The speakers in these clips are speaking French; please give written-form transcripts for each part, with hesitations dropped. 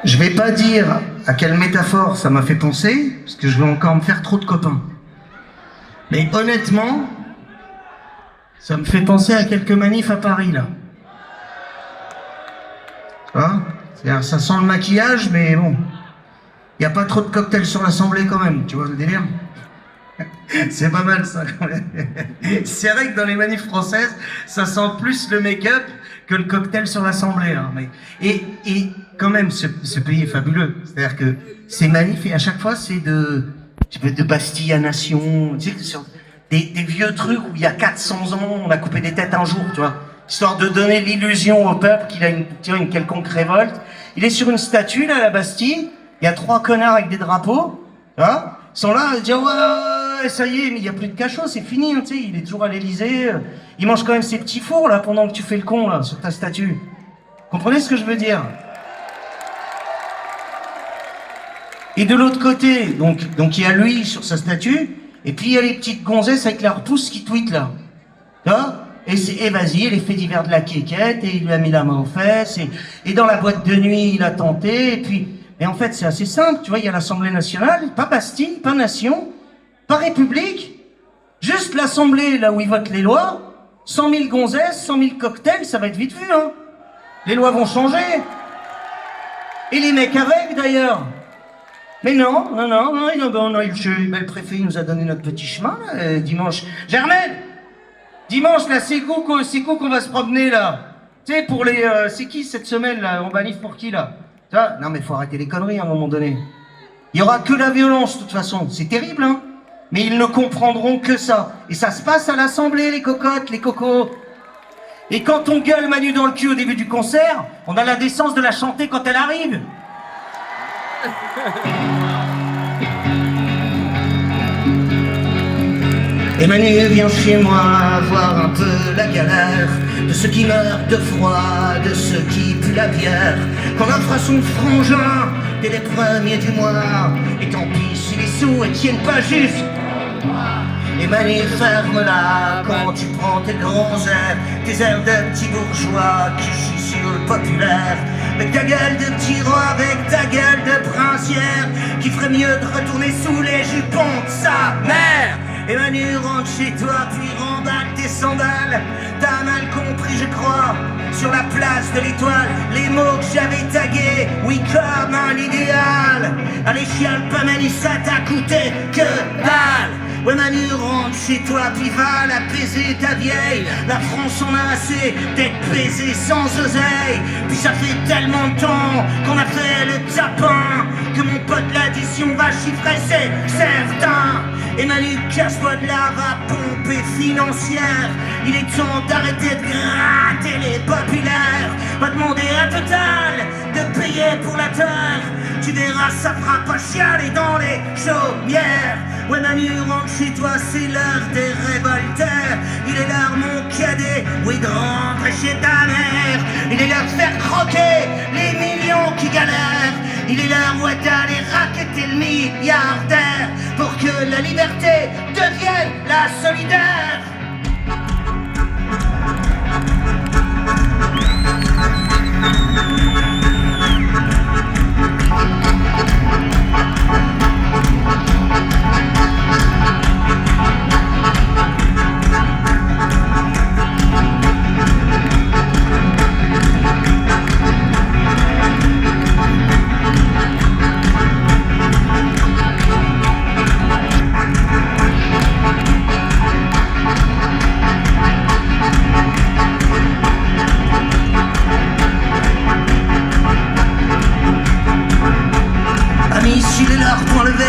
Je vais pas dire à quelle métaphore ça m'a fait penser, parce que je vais encore me faire trop de copains. Mais honnêtement, ça me fait penser à quelques manifs à Paris, là. Tu vois? C'est-à-dire, ça sent le maquillage, mais bon. Il n'y a pas trop de cocktails sur l'Assemblée quand même, tu vois le délire? C'est pas mal ça quand même. C'est vrai que dans les manifs françaises, ça sent plus le make-up que le cocktail sur l'Assemblée. Hein. Mais... Et quand même, ce pays est fabuleux. C'est-à-dire que ces manifs, et à chaque fois, c'est de Bastille à Nation, tu sais, sur des vieux trucs où il y a 400 ans, on a coupé des têtes un jour, tu vois. Histoire de donner l'illusion au peuple qu'il a une quelconque révolte. Il est sur une statue, là, à la Bastille. Il y a 3 connards avec des drapeaux, tu vois. Ils sont là, ils disent ouais, ça y est, mais il n'y a plus de cachot, c'est fini, hein, tu sais, il est toujours à l'Élysée. Il mange quand même ses petits fours, là, pendant que tu fais le con, là, sur ta statue. Comprenez ce que je veux dire? Et de l'autre côté, donc il y a lui sur sa statue, et puis il y a les petites gonzesses avec leurs pouces qui tweetent, là. Tu vois? Et vas-y, les faits divers de la quéquette, et il lui a mis la main aux fesses, et dans la boîte de nuit, il a tenté, et puis... Et en fait, c'est assez simple, tu vois, il y a l'Assemblée nationale, pas Bastille, pas Nation, pas République, juste l'Assemblée, là où ils votent les lois, 100 000 gonzesses, 100 000 cocktails, ça va être vite vu, hein. Les lois vont changer. Et les mecs avec, d'ailleurs. Mais non, le préfet il nous a donné notre petit chemin, là, dimanche. Germaine, dimanche, là, c'est coup qu'on va se promener, là. Tu sais, pour les... c'est qui, cette semaine, là? On manif pour qui, là? Non mais faut arrêter les conneries à un moment donné. Il y aura que la violence de toute façon. C'est terrible, hein. Mais ils ne comprendront que ça. Et ça se passe à l'Assemblée, les cocottes, les cocos. Et quand on gueule Manu dans le cul au début du concert, on a la décence de la chanter quand elle arrive. Et Manu vient chez moi voir un peu la galère de ceux qui meurent de froid, de ceux qui puent la bière, qu'on offre à son frangin dès les premiers du mois. Et tant pis si les sous ne tiennent pas juste. Et Manu ferme-la quand tu prends tes grands airs, tes airs de petits bourgeois qui chient sur le populaire. Avec ta gueule de petit roi, avec ta gueule de princière, qui ferait mieux de retourner sous les jupons de sa mère. Et Manu rentre chez toi, puis remballe tes sandales. T'as mal compris, je crois, sur la place de l'Étoile, les mots que j'avais tagués, oui, comme un idéal. Allez, chiale pas Manu, ça t'a coûté que dalle. Ouais, Manu rentre chez toi, puis va l'apaiser ta vieille. La France en a assez d'être baisée sans oseille. Puis ça fait tellement de temps qu'on a fait le tapin que mon pote l'addition va chiffrer, c'est certain. Et Manu casse-toi de la pompe financière. Il est temps d'arrêter de gratter les populaires. Va demander à Total de payer pour la terre. Tu verras, ça fera pas chialer dans les chaumières. Ouais, Manu rentre chez toi, c'est l'heure des révolteurs. Il est l'heure, mon cadet, oui, de rentrer chez ta mère. Il est l'heure de faire croquer les millions qui galèrent. Il est l'heure, ouais, d'aller racketter le milliardaire pour que la liberté devienne la solidaire.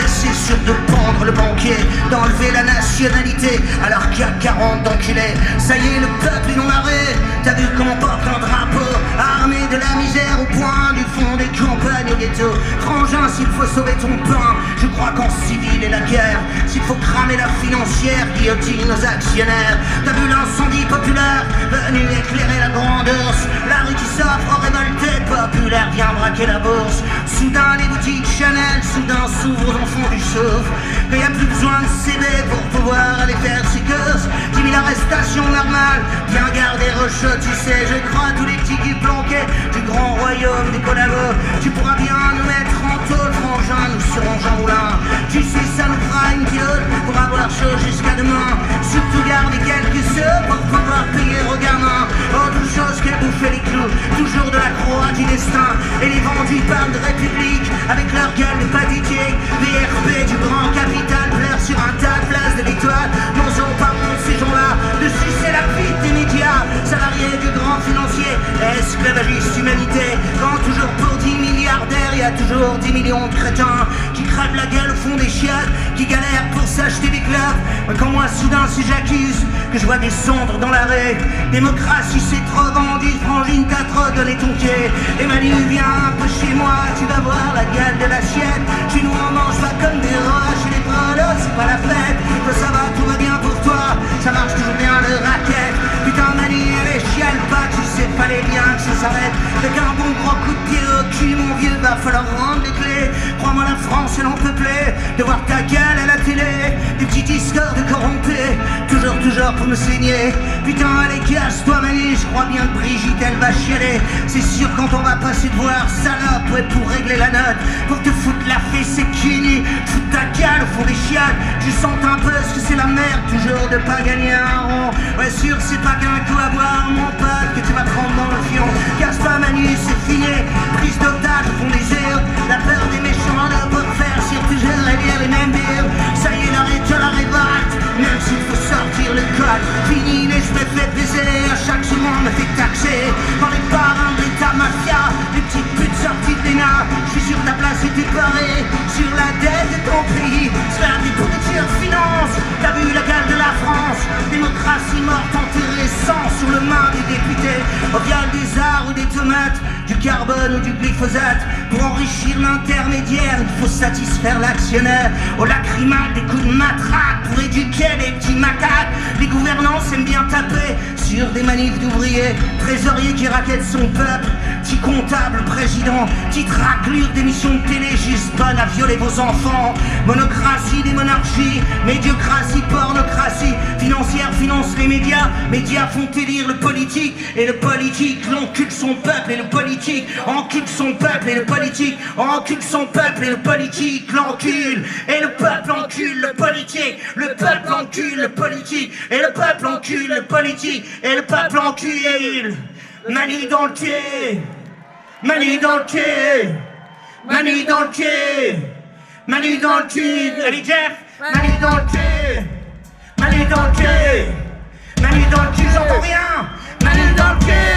C'est sûr de pendre le banquier, d'enlever la nationalité alors qu'il y a 40 d'enculés. Ça y est, le peuple est non arrêt. T'as vu comment porte un drapeau armé de la misère au point du fond des campagnes au ghetto. Frangin, s'il faut sauver ton pain, je crois qu'en civil est la guerre. S'il faut cramer la financière, guillotine nos actionnaires. T'as vu l'incendie populaire venu éclairer la grande ours. La rue qui s'offre aux révoltés populaires vient braquer la bourse. Soudain les boutiques Chanel, soudain s'ouvrent aux enfants du chauffe. Qu'il n'y a plus besoin de CB pour pouvoir aller faire ses courses. 10 000 arrestations normales, bien garder Rocheux, tu sais, je crois tous les petits qui planquaient du grand roi royaume des collabos. Tu pourras bien nous mettre en tôle, frangin, nous serons Jean Moulin. Tu sais, ça nous fera une gueule pour avoir chaud jusqu'à demain. Surtout garder quelques sous pour pouvoir payer au gamin. Autre chose que bouffer les clous, toujours de la croix du destin. Et les vendus parlent de république avec leur gueule de pathétique. VRP du grand capital pleure sur un tas de places de l'étoile. N'osons pas honte ces gens-là de sucer la bite des médias. Salariés du grand financier, esclavagiste humanité. Quand toujours pour 10 milliardaires, il y a toujours 10 millions de crétins qui crèvent la gueule au fond des chiottes, qui galèrent pour s'acheter des clubs. Quand moi soudain si j'accuse que je vois des cendres dans l'arrêt, démocratie c'est trop vendu, frangine t'as trop donné ton pied. Et Manu viens un peu chez moi, tu vas voir la gueule de l'assiette. Chez nous on mange pas comme des roches, chez les prolos c'est pas la fête. Toi ça va, tout va bien pour toi, ça marche toujours bien le racket. Putain Manu elle chiale pas, tu sais fallait bien que ça s'arrête. Avec un bon gros coup de pied au cul mon vieux, va falloir rendre les clés. Crois-moi la France elle en peut plaire de voir ta gueule à la télé. Des petits discords de corrompés, toujours pour me saigner. Putain allez casse-toi Manu, je crois bien que Brigitte elle va chialer. C'est sûr quand on va passer de voir salope, ouais pour régler la note, pour te foutre la fesse et cuni, foutre ta gueule au fond des chiottes. Tu sens un peu ce que c'est la merde, toujours de pas gagner un rond. Ouais sûr c'est pas qu'un coup à boire mon pote que tu vas prendre dans le fion. Casse-toi Manu c'est fini, prise d'otage au fond des urnes. La peur des méchants ne peut faire sur toujours et lire les mêmes dires. Ça y est l'heure est à la révolte, même s'il faut sortir le code. Fini les je me fais baiser, à chaque seconde me fait taxer par les parrains de l'état mafia, les petites putes sorties de l'ENA. Je suis sur ta place et t'es paré sur la dette de ton pays. Sphère des pourritures de finances, t'as vu la gueule de la France. Démocratie morte enterrée, sang sur le main des députés. Au viol des arts ou des tomates, du carbone ou du glyphosate. Pour enrichir l'intermédiaire, il faut satisfaire l'actionnaire. Au lacrymal des coups de matraque pour éduquer les petits macaques. Les gouvernants aiment bien taper sur des manifs d'ouvriers. Trésorier qui raquette son peuple, petit comptable président, petite raclure d'émissions de télé juste bonne à violer vos enfants. Monocratie des monarchies, médiocratie, pornocratie financière finance les médias. Médias font élire le politique, et le politique l'encule son peuple, et le politique encule son peuple, et le politique encule son peuple, et le politique l'encule, et le peuple encule le politique, le peuple encule le politique, et le peuple encule le politique, et le peuple encule. Manu dans le pied, Manu dans le pied, Manu dans le pied, Manu dans le pied. Allez Jeff, Manu dans le pied, Manu dans le pied, Manu dans le pied, j'entends rien. Manu dans le pied.